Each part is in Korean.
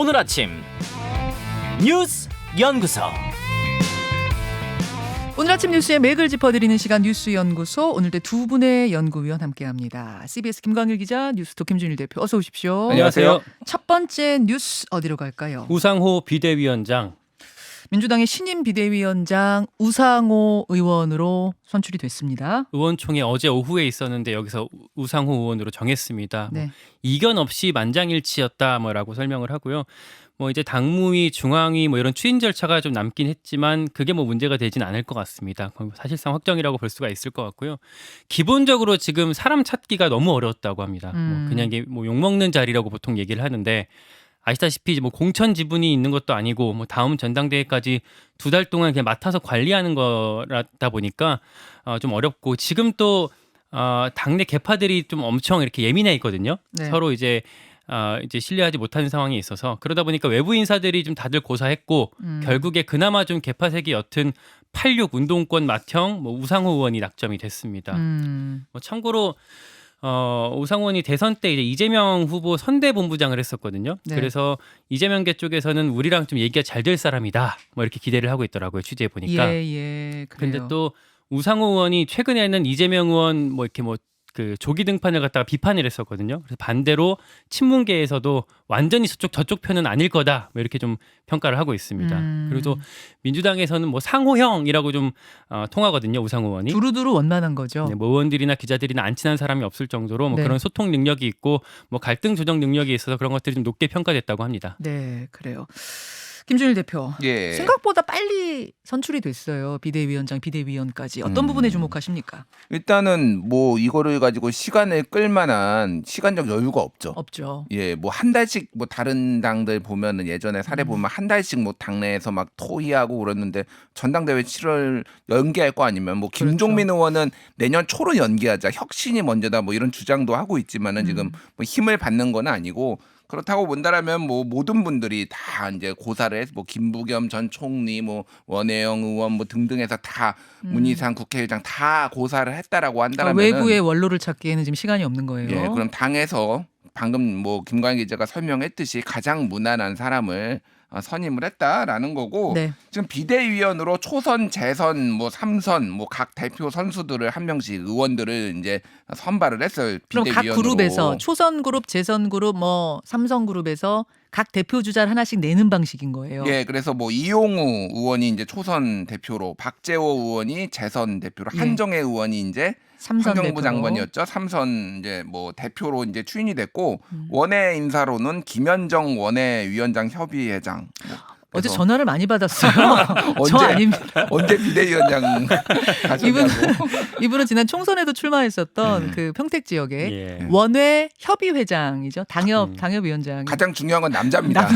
오늘 아침 뉴스 연구소. 오늘 아침 뉴스의 맥을 짚어드리는 시간 뉴스 연구소. 오늘도 두 분의 연구위원 함께합니다. CBS 김광일 기자, 뉴스톱 김준일 대표, 어서 오십시오. 안녕하세요. 첫 번째 뉴스 어디로 갈까요? 우상호 비대위원장. 민주당의 신임 비대위원장 우상호 의원으로 선출이 됐습니다. 의원총회 어제 오후에 있었는데 여기서 우상호 의원으로 정했습니다. 네. 이견 없이 만장일치였다 뭐라고 설명을 하고요. 뭐 이제 당무위, 중앙위 뭐 이런 추인 절차가 좀 남긴 했지만 그게 뭐 문제가 되진 않을 것 같습니다. 사실상 확정이라고 볼 수가 있을 것 같고요. 기본적으로 지금 사람 찾기가 너무 어려웠다고 합니다. 뭐 그냥 이게 뭐 욕먹는 자리라고 보통 얘기를 하는데 아시다시피 뭐 공천 지분이 있는 것도 아니고 뭐 다음 전당대회까지 2달 동안 그냥 맡아서 관리하는 거다 보니까 좀 어렵고 지금 또 당내 개파들이 좀 엄청 이렇게 예민해 있거든요. 네. 서로 이제 신뢰하지 못하는 상황이 있어서 그러다 보니까 외부 인사들이 좀 다들 고사했고 결국에 그나마 좀 개파색이 옅은 86 운동권 맏형 뭐 우상호 의원이 낙점이 됐습니다. 뭐 참고로 우상호 의원이 대선 때 이제 이재명 후보 선대본부장을 했었거든요. 네. 그래서 이재명계 쪽에서는 우리랑 좀 얘기가 잘 될 사람이다. 뭐 이렇게 기대를 하고 있더라고요. 취재해 보니까. 예, 그래요. 근데 또 우상호 의원이 최근에는 이재명 의원 뭐 이렇게 뭐 그 조기 등판을 갖다가 비판을 했었거든요. 그래서 반대로 친문계에서도 완전히 저쪽 편은 아닐 거다. 뭐 이렇게 좀 평가를 하고 있습니다. 그리고 또 민주당에서는 뭐 상호형이라고 좀 통하거든요. 우상호 의원이. 두루두루 원만한 거죠. 네, 뭐 의원들이나 기자들이나 안 친한 사람이 없을 정도로 뭐 네. 그런 소통 능력이 있고 뭐 갈등 조정 능력이 있어서 그런 것들이 좀 높게 평가됐다고 합니다. 네, 그래요. 김준일 대표. 예. 생각보다 빨리 선출이 됐어요. 비대위원장, 비대위원까지. 어떤 부분에 주목하십니까? 일단은 뭐 이거를 가지고 시간을 끌 만한 시간적 여유가 없죠. 없죠. 예, 뭐 한 달씩 뭐 다른 당들 보면은 예전에 사례 보면 한 달씩 뭐 당내에서 막 토의하고 그랬는데 전당대회 7월 연기할 거 아니면 뭐 김종민 의원은 내년 초로 연기하자 혁신이 먼저다 뭐 이런 주장도 하고 있지만은 지금 뭐 힘을 받는 건 아니고 그렇다고 본다라면 뭐 모든 분들이 다 이제 고사를 해서 뭐 김부겸 전 총리 뭐 원혜영 의원 뭐 등등해서 다 문희상 국회의장 다 고사를 했다라고 한다라면 외부의 원로를 찾기에는 지금 시간이 없는 거예요. 예, 그럼 당에서 방금 뭐 김광희 기자가 설명했듯이 가장 무난한 사람을 선임을 했다라는 거고 네. 지금 비대위원으로 초선, 재선, 뭐 3선 뭐 각 대표 선수들을 한 명씩 의원들을 이제 선발을 했어요. 그럼 각 비대위원으로. 그룹에서 초선 그룹, 재선 그룹, 뭐 삼선 그룹에서 각 대표 주자를 하나씩 내는 방식인 거예요. 예, 그래서 뭐 이용우 의원이 이제 초선 대표로, 박재호 의원이 재선 대표로, 예. 한정혜 의원이 이제 삼선 환경부 대표로. 장관이었죠. 삼선 이제 뭐 대표로 이제 추인이 됐고 원외 인사로는 김현정 원외위원장 협의회장. 어제 그래서 전화를 많이 받았어요. 언제? 저 아닙니다. 언제 비대위원장 가셨냐고. 이분은 지난 총선에도 출마했었던 그 평택 지역의 예. 원외 협의회장이죠. 당협위원장. 가장 중요한 건 남자입니다.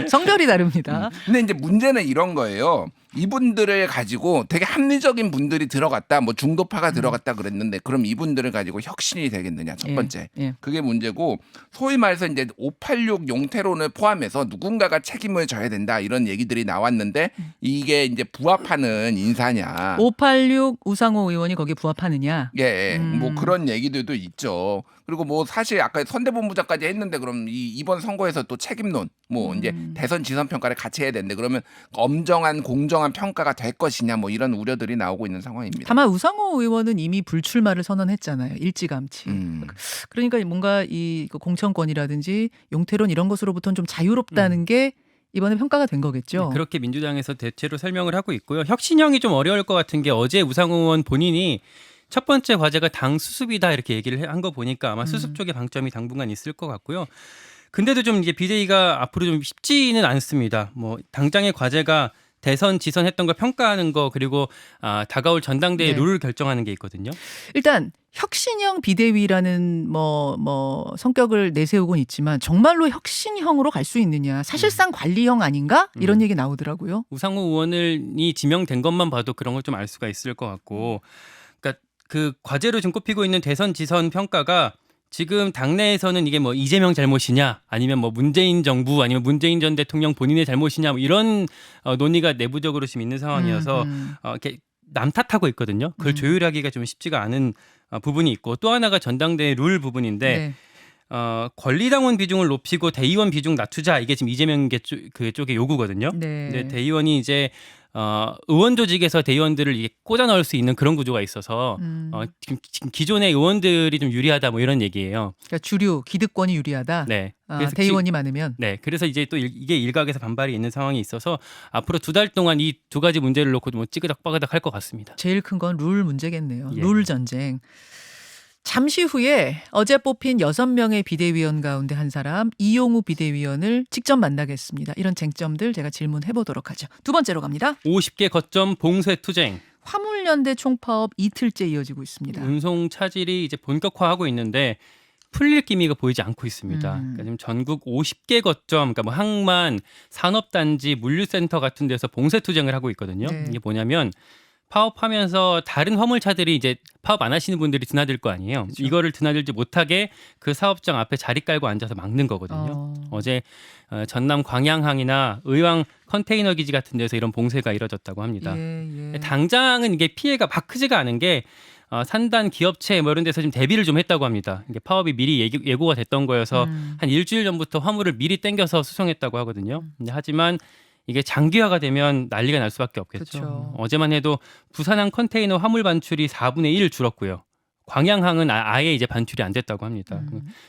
성별이 다릅니다. 근데 이제 문제는 이런 거예요. 이분들을 가지고 되게 합리적인 분들이 들어갔다, 뭐 중도파가 들어갔다 그랬는데 그럼 이분들을 가지고 혁신이 되겠느냐 첫 번째. 예. 그게 문제고 소위 말해서 이제 586 용태론을 포함해서 누군가가 책임을 져야 된다 이런 얘기들이 나왔는데 이게 이제 부합하는 인사냐. 586 우상호 의원이 거기에 부합하느냐. 예, 뭐 그런 얘기들도 있죠. 그리고 뭐 사실 아까 선대본부장까지 했는데 그럼 이번 선거에서 또 책임론, 뭐 이제 대선 지선 평가를 같이 해야 되는데 그러면 엄정한 공정한 평가가 될 것이냐 뭐 이런 우려들이 나오고 있는 상황입니다. 다만 우상호 의원은 이미 불출마를 선언했잖아요. 일찌감치. 그러니까 뭔가 이 공천권이라든지 용태론 이런 것으로부터는 좀 자유롭다는 게 이번에 평가가 된 거겠죠. 그렇게 민주당에서 대체로 설명을 하고 있고요. 혁신형이 좀 어려울 것 같은 게 어제 우상호 의원 본인이 첫 번째 과제가 당 수습이다 이렇게 얘기를 한 거 보니까 아마 수습 쪽에 방점이 당분간 있을 것 같고요. 근데도 좀 이제 비대위가 앞으로 좀 쉽지는 않습니다. 뭐 당장의 과제가 대선 지선했던 걸 평가하는 거 그리고 다가올 전당대회 네. 룰을 결정하는 게 있거든요. 일단 혁신형 비대위라는 뭐 성격을 내세우곤 있지만 정말로 혁신형으로 갈 수 있느냐. 사실상 관리형 아닌가? 이런 얘기 나오더라고요. 우상호 의원이 지명된 것만 봐도 그런 걸 좀 알 수가 있을 것 같고 그러니까 그 과제로 지금 꼽히고 있는 대선 지선 평가가 지금 당내에서는 이게 뭐 이재명 잘못이냐 아니면 뭐 문재인 정부 아니면 문재인 전 대통령 본인의 잘못이냐 뭐 이런 논의가 내부적으로 지금 있는 상황이어서 이렇게 남 탓하고 있거든요. 그걸 조율하기가 좀 쉽지가 않은 부분이 있고 또 하나가 전당대회 룰 부분인데 네. 권리당원 비중을 높이고 대의원 비중 낮추자 이게 지금 이재명 그쪽의 요구거든요. 네. 근데 대의원이 이제 의원 조직에서 대의원들을 이게 꽂아 넣을 수 있는 그런 구조가 있어서 지금 기존의 의원들이 좀 유리하다 뭐 이런 얘기예요. 그러니까 주류 기득권이 유리하다. 네. 대의원이 많으면. 네. 그래서 이제 또 이게 일각에서 반발이 있는 상황이 있어서 앞으로 2달 동안 이 두 가지 문제를 놓고 뭐 찌그덕빠그덕 할 것 같습니다. 제일 큰 건 룰 문제겠네요. 예. 룰 전쟁. 잠시 후에 어제 뽑힌 6명의 비대위원 가운데 한 사람 이용우 비대위원을 직접 만나겠습니다. 이런 쟁점들 제가 질문해 보도록 하죠. 두 번째로 갑니다. 50개 거점 봉쇄 투쟁. 화물연대 총파업 이틀째 이어지고 있습니다. 운송 차질이 이제 본격화하고 있는데 풀릴 기미가 보이지 않고 있습니다. 그러니까 지금 전국 50개 거점, 그러니까 뭐 항만, 산업단지, 물류센터 같은 데서 봉쇄 투쟁을 하고 있거든요. 네. 이게 뭐냐면 파업하면서 다른 화물차들이 이제 파업 안 하시는 분들이 드나들 거 아니에요. 그렇죠. 이거를 드나들지 못하게 그 사업장 앞에 자리 깔고 앉아서 막는 거거든요. 어제 전남 광양항이나 의왕 컨테이너 기지 같은 데서 이런 봉쇄가 이뤄졌다고 합니다. 예. 당장은 이게 피해가 막 크지가 않은 게 산단 기업체 뭐 이런 데서 좀 대비를 좀 했다고 합니다. 이게 파업이 미리 예고가 됐던 거여서 한 일주일 전부터 화물을 미리 땡겨서 수송했다고 하거든요. 근데 하지만 이게 장기화가 되면 난리가 날 수밖에 없겠죠. 그렇죠. 어제만 해도 부산항 컨테이너 화물 반출이 4분의 1 줄었고요. 광양항은 아예 이제 반출이 안 됐다고 합니다.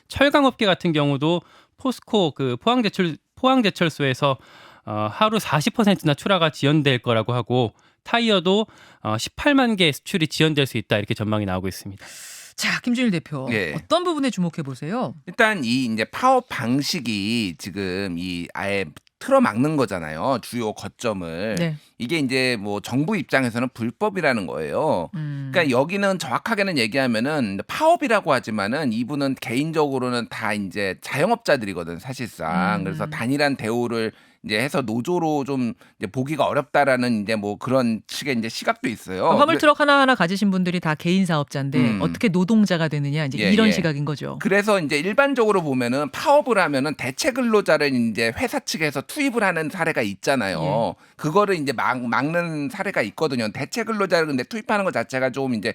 철강업계 같은 경우도 포스코 그 포항제철소에서 하루 40%나 출하가 지연될 거라고 하고 타이어도 18만 개 수출이 지연될 수 있다 이렇게 전망이 나오고 있습니다. 자, 김준일 대표. 예. 어떤 부분에 주목해 보세요? 일단 이 이제 파업 방식이 지금 이 아예 틀어막는 거잖아요. 주요 거점을. 네. 이게 이제 뭐 정부 입장에서는 불법이라는 거예요. 그러니까 여기는 정확하게는 얘기하면은 파업이라고 하지만은 이분은 개인적으로는 다 이제 자영업자들이거든 사실상. 그래서 단일한 대우를 이제 해서 노조로 좀 이제 보기가 어렵다라는 이제 뭐 그런 식의 이제 시각도 있어요. 화물 트럭 하나하나 가지신 분들이 다 개인 사업자인데 어떻게 노동자가 되느냐 이제 이런 예. 시각인 거죠. 그래서 이제 일반적으로 보면은 파업을 하면은 대체 근로자를 이제 회사 측에서 투입을 하는 사례가 있잖아요. 그거를 이제 막는 사례가 있거든요. 대체 근로자를 근데 투입하는 것 자체가 좀 이제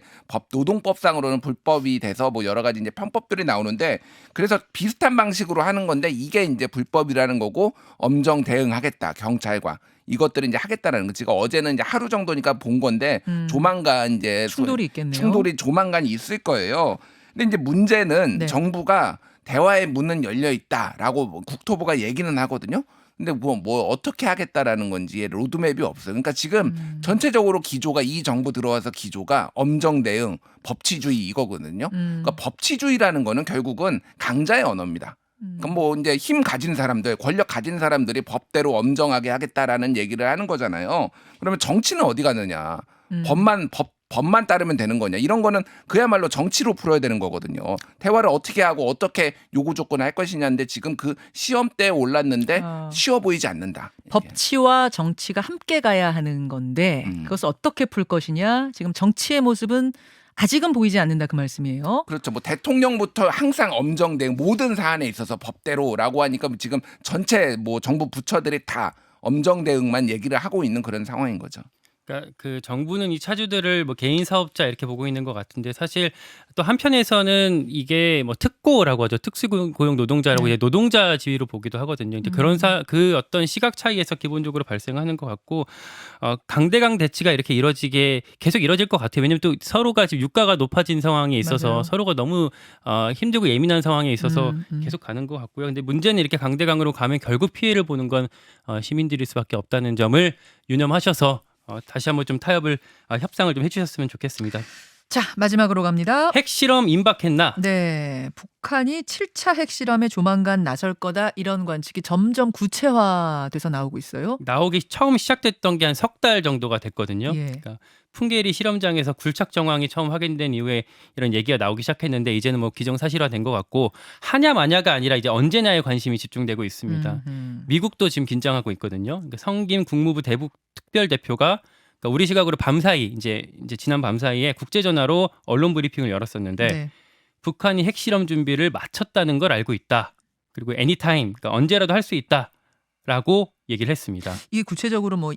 노동법상으로는 불법이 돼서 뭐 여러 가지 이제 편법들이 나오는데 그래서 비슷한 방식으로 하는 건데 이게 이제 불법이라는 거고 엄정 대응하겠다 경찰과 이것들을 이제 하겠다라는 거. 지금 어제는 이제 하루 정도니까 본 건데 조만간 이제 충돌이 있겠네요. 충돌이 조만간 있을 거예요. 근데 이제 문제는 네. 정부가 대화의 문은 열려 있다라고 국토부가 얘기는 하거든요. 근데 뭐 어떻게 하겠다라는 건지 로드맵이 없어요. 그러니까 지금 전체적으로 기조가 이 정부 들어와서 기조가 엄정 대응, 법치주의 이거거든요. 그러니까 법치주의라는 거는 결국은 강자의 언어입니다. 그러니까 뭐 이제 힘 가진 사람들, 권력 가진 사람들이 법대로 엄정하게 하겠다라는 얘기를 하는 거잖아요. 그러면 정치는 어디 가느냐? 법만 따르면 되는 거냐? 이런 거는 그야말로 정치로 풀어야 되는 거거든요. 대화를 어떻게 하고 어떻게 요구 조건을 할 것이냐인데 지금 그 시험대에 올랐는데 쉬워 보이지 않는다. 법치와 정치가 함께 가야 하는 건데 그것을 어떻게 풀 것이냐. 지금 정치의 모습은 아직은 보이지 않는다 그 말씀이에요. 그렇죠. 뭐 대통령부터 항상 엄정된 모든 사안에 있어서 법대로라고 하니까 지금 전체 뭐 정부 부처들이 다 엄정 대응만 얘기를 하고 있는 그런 상황인 거죠. 그러니까 그 정부는 이 차주들을 뭐 개인 사업자 이렇게 보고 있는 것 같은데 사실 또 한편에서는 이게 뭐 특고라고 하죠. 특수고용 노동자라고 이제 노동자 지위로 보기도 하거든요. 이제 그런 그 어떤 시각 차이에서 기본적으로 발생하는 것 같고 강대강 대치가 이렇게 계속 이뤄질 것 같아요. 왜냐하면 또 서로가 지금 유가가 높아진 상황에 있어서 맞아요. 서로가 너무 힘들고 예민한 상황에 있어서 계속 가는 것 같고요. 근데 문제는 이렇게 강대강으로 가면 결국 피해를 보는 건 시민들일 수밖에 없다는 점을 유념하셔서 다시 한번 좀 타협을 협상을 좀 해주셨으면 좋겠습니다. 자, 마지막으로 갑니다. 핵실험 임박했나? 네, 북한이 7차 핵실험에 조만간 나설 거다 이런 관측이 점점 구체화돼서 나오고 있어요. 나오기 처음 시작됐던 게 한 석 달 정도가 됐거든요. 예. 그러니까 풍계리 실험장에서 굴착 정황이 처음 확인된 이후에 이런 얘기가 나오기 시작했는데 이제는 뭐 기정사실화된 것 같고 하냐 마냐가 아니라 이제 언제냐에 관심이 집중되고 있습니다. 미국도 지금 긴장하고 있거든요. 그러니까 성김 국무부 대북 특별대표가 그러니까 우리 시각으로 밤사이 이제 지난 밤사이에 국제 전화로 언론 브리핑을 열었었는데 네. 북한이 핵실험 준비를 마쳤다는 걸 알고 있다. 그리고 애니타임, 그러니까 언제라도 할 수 있다라고 얘기를 했습니다. 이게 구체적으로 뭐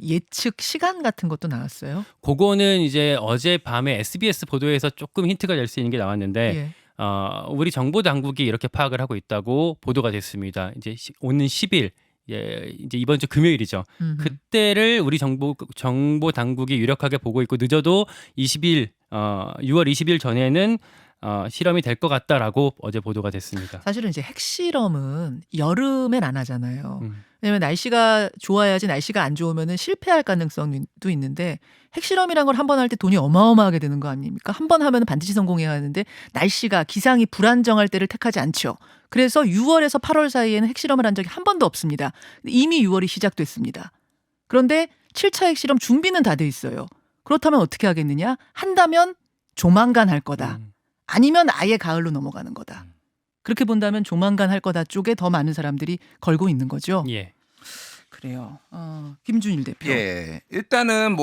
예측 시간 같은 것도 나왔어요? 그거는 이제 어젯밤에 SBS 보도에서 조금 힌트가 될 수 있는 게 나왔는데 예. 우리 정보 당국이 이렇게 파악을 하고 있다고 보도가 됐습니다. 이제 오는 10일 이제 이번 주 금요일이죠. 그때를 우리 정보 당국이 유력하게 보고 있고 늦어도 6월 20일 전에는 실험이 될 것 같다라고 어제 보도가 됐습니다. 사실은 이제 핵실험은 여름엔 안 하잖아요. 왜냐면 날씨가 좋아야지 날씨가 안 좋으면은 실패할 가능성도 있는데 핵실험이란 걸 한 번 할 때 돈이 어마어마하게 드는 거 아닙니까? 한 번 하면 반드시 성공해야 하는데 날씨가 기상이 불안정할 때를 택하지 않죠. 그래서 6월에서 8월 사이에는 핵실험을 한 적이 한 번도 없습니다. 이미 6월이 시작됐습니다. 그런데 7차 핵실험 준비는 다 돼 있어요. 그렇다면 어떻게 하겠느냐? 한다면 조만간 할 거다. 아니면 아예 가을로 넘어가는 거다. 그렇게 본다면 조만간 할 거다 쪽에 더 많은 사람들이 걸고 있는 거죠. 예. 그래요. 김준일 대표. 예. 일단은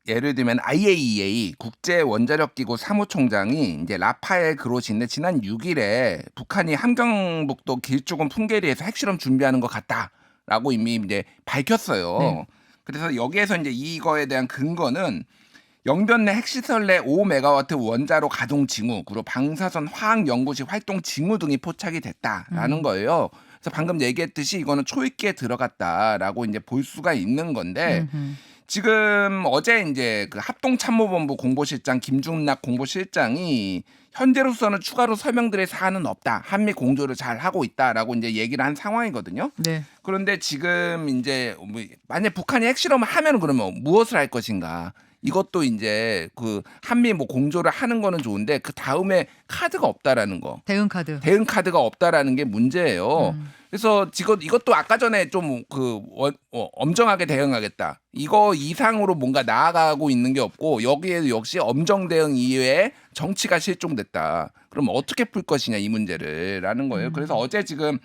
예를 들면 IAEA 국제 원자력 기구 사무총장이 이제 라파엘 그로시인데 지난 6일에 북한이 함경북도 길쭉은 풍계리에서 핵실험 준비하는 것 같다라고 이미 이제 밝혔어요. 네. 그래서 여기에서 이제 이거에 대한 근거는 영변 내 핵시설 내 5메가와트 원자로 가동 징후, 그리고 방사선 화학 연구실 활동 징후 등이 포착이 됐다라는 거예요. 그래서 방금 얘기했듯이 이거는 초입기에 들어갔다라고 이제 볼 수가 있는 건데 지금 어제 이제 그 합동참모본부 공보실장 김중락 공보실장이 현재로서는 추가로 설명드릴 사안은 없다. 한미 공조를 잘 하고 있다라고 이제 얘기를 한 상황이거든요. 네. 그런데 지금 이제 만약 북한이 핵실험을 하면 그러면 무엇을 할 것인가? 이것도 이제 그 한미 공조를 하는 거는 좋은데 그 다음에 카드가 없다라는 거. 대응 카드. 대응 카드가 없다라는 게 문제예요. 그래서 지금 이것도 아까 전에 좀 엄정하게 대응하겠다. 이거 이상으로 뭔가 나아가고 있는 게 없고 여기에도 역시 엄정 대응 이외에 정치가 실종됐다. 그럼 어떻게 풀 것이냐 이 문제를라는 거예요. 그래서 어제 지금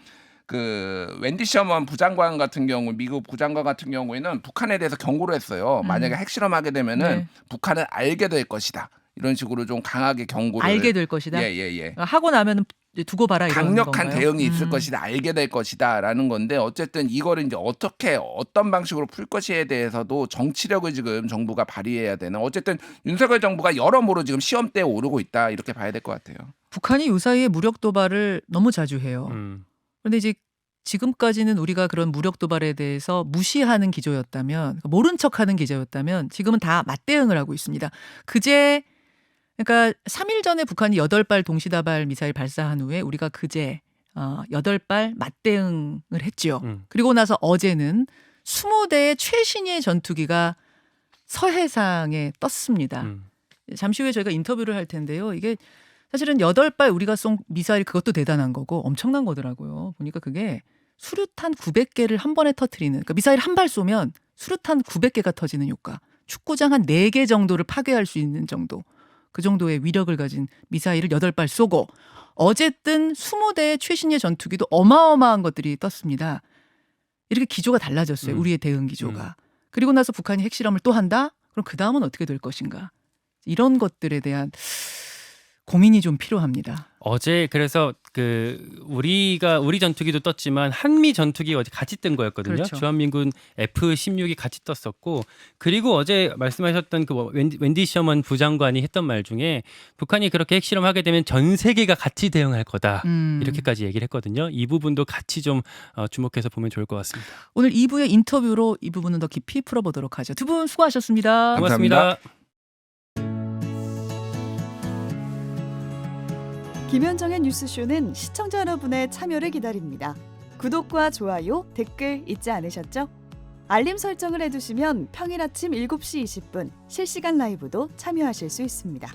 그 웬디 셔먼 부장관 같은 경우 미국 부장관 같은 경우에는 북한에 대해서 경고를 했어요. 만약에 핵실험하게 되면은 네. 북한은 알게 될 것이다. 이런 식으로 좀 강하게 경고를 알게 될 것이다. 예. 하고 나면은 두고 봐라 이런 강력한 건가요? 대응이 있을 것이다. 알게 될 것이다라는 건데 어쨌든 이거를 이제 어떤 방식으로 풀 것에 대해서도 정치력을 지금 정부가 발휘해야 되는. 어쨌든 윤석열 정부가 여러모로 지금 시험대에 오르고 있다. 이렇게 봐야 될 것 같아요. 북한이 요사이에 무력 도발을 너무 자주 해요. 그런데 이제 지금까지는 우리가 그런 무력 도발에 대해서 무시하는 기조였다면, 모른 척하는 기조였다면 지금은 다 맞대응을 하고 있습니다. 그러니까 3일 전에 북한이 8발 동시다발 미사일 발사한 후에 우리가 그제 8발 맞대응을 했죠. 그리고 나서 어제는 20대의 최신의 전투기가 서해상에 떴습니다. 잠시 후에 저희가 인터뷰를 할 텐데요. 이게 사실은 8발 우리가 쏜 미사일 그것도 대단한 거고 엄청난 거더라고요. 보니까 그게 수류탄 900개를 한 번에 터뜨리는, 그러니까 미사일 한 발 쏘면 수류탄 900개가 터지는 효과. 축구장 한 4개 정도를 파괴할 수 있는 정도. 그 정도의 위력을 가진 미사일을 8발 쏘고 어제 뜬 20대의 최신의 전투기도 어마어마한 것들이 떴습니다. 이렇게 기조가 달라졌어요. 우리의 대응 기조가. 그리고 나서 북한이 핵실험을 또 한다? 그럼 그 다음은 어떻게 될 것인가? 이런 것들에 대한 고민이 좀 필요합니다. 어제 그래서 우리 전투기도 떴지만 한미 전투기가 어제 같이 뜬 거였거든요. 그렇죠. 주한미군 F-16이 같이 떴었고, 그리고 어제 말씀하셨던 그 웬디 셔먼 부장관이 했던 말 중에 북한이 그렇게 핵실험하게 되면 전 세계가 같이 대응할 거다. 이렇게까지 얘기를 했거든요. 이 부분도 같이 좀 주목해서 보면 좋을 것 같습니다. 오늘 2부의 인터뷰로 이 부분은 더 깊이 풀어보도록 하죠. 두 분 수고하셨습니다. 고맙습니다. 김현정의 뉴스쇼는 시청자 여러분의 참여를 기다립니다. 구독과 좋아요, 댓글 잊지 않으셨죠? 알림 설정을 해두시면 평일 아침 7시 20분 실시간 라이브도 참여하실 수 있습니다.